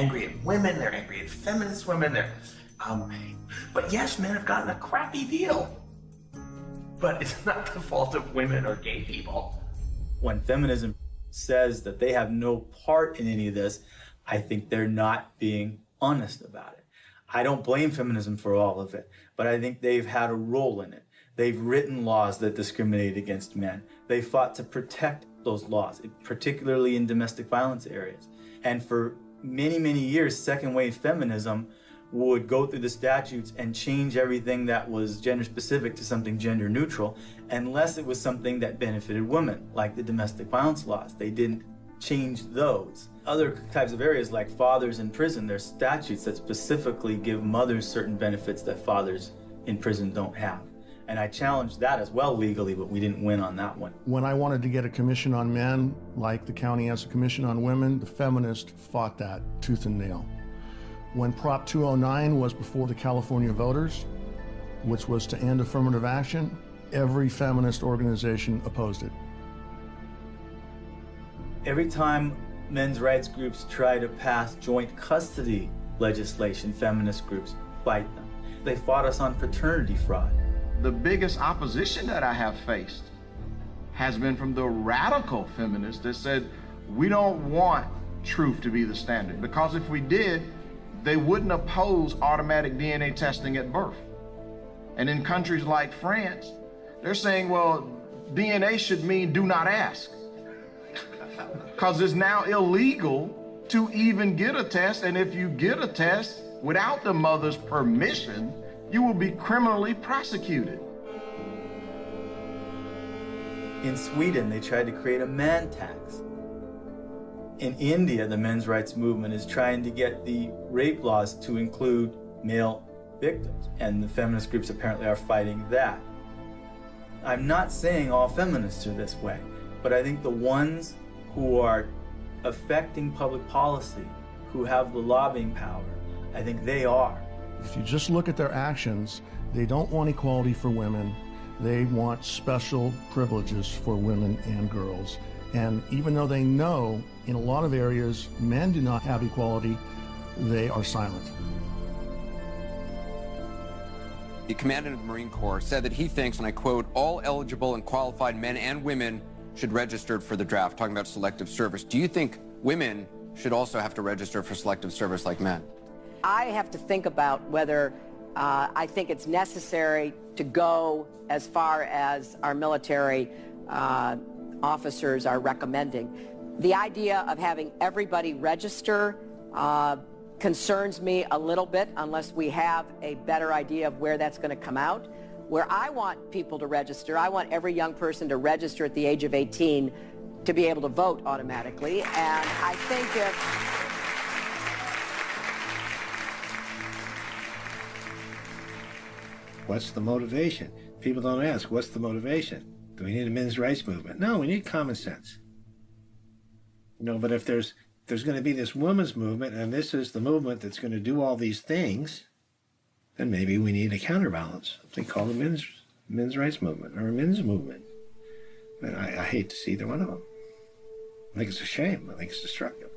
angry at women, they're angry at feminist women, but yes, men have gotten a crappy deal. But it's not the fault of women or gay people. When feminism says that they have no part in any of this, I think they're not being honest about it. I don't blame feminism for all of it, but I think they've had a role in it. They've written laws that discriminate against men. They fought to protect those laws, particularly in domestic violence areas. And for many, many years, second wave feminism would go through the statutes and change everything that was gender specific to something gender neutral, unless it was something that benefited women, like the domestic violence laws. They didn't change those. Other types of areas like fathers in prison, there's statutes that specifically give mothers certain benefits that fathers in prison don't have. And I challenged that as well legally, but we didn't win on that one. When I wanted to get a commission on men, like the county has a commission on women, the feminists fought that tooth and nail. When Prop 209 was before the California voters, which was to end affirmative action, every feminist organization opposed it. Every time men's rights groups try to pass joint custody legislation, feminist groups fight them. They fought us on paternity fraud. The biggest opposition that I have faced has been from the radical feminists that said, we don't want truth to be the standard, because if we did, they wouldn't oppose automatic DNA testing at birth. And in countries like France, they're saying, well, DNA should mean do not ask. Because it's now illegal to even get a test, and if you get a test without the mother's permission, you will be criminally prosecuted. In Sweden, they tried to create a man tax. In India, the men's rights movement is trying to get the rape laws to include male victims, and the feminist groups apparently are fighting that. I'm not saying all feminists are this way, but I think the ones who are affecting public policy, who have the lobbying power, I think they are. If you just look at their actions, they don't want equality for women. They want special privileges for women and girls. And even though they know in a lot of areas men do not have equality, they are silent. The commandant of the Marine Corps said that he thinks, and I quote, all eligible and qualified men and women should register for the draft, talking about selective service. Do you think women should also have to register for selective service like men? I have to think about whether I think it's necessary to go as far as our military officers are recommending. The idea of having everybody register concerns me a little bit unless we have a better idea of where that's going to come out. Where I want people to register, I want every young person to register at the age of 18 to be able to vote automatically. And I think What's the motivation? People don't ask, what's the motivation? Do we need a men's rights movement? No, we need common sense. You know, but if there's going to be this women's movement, and this is the movement that's going to do all these things, then maybe we need a counterbalance. They call it a men's rights movement or a men's movement. But I hate to see either one of them. I think it's a shame. I think it's destructive.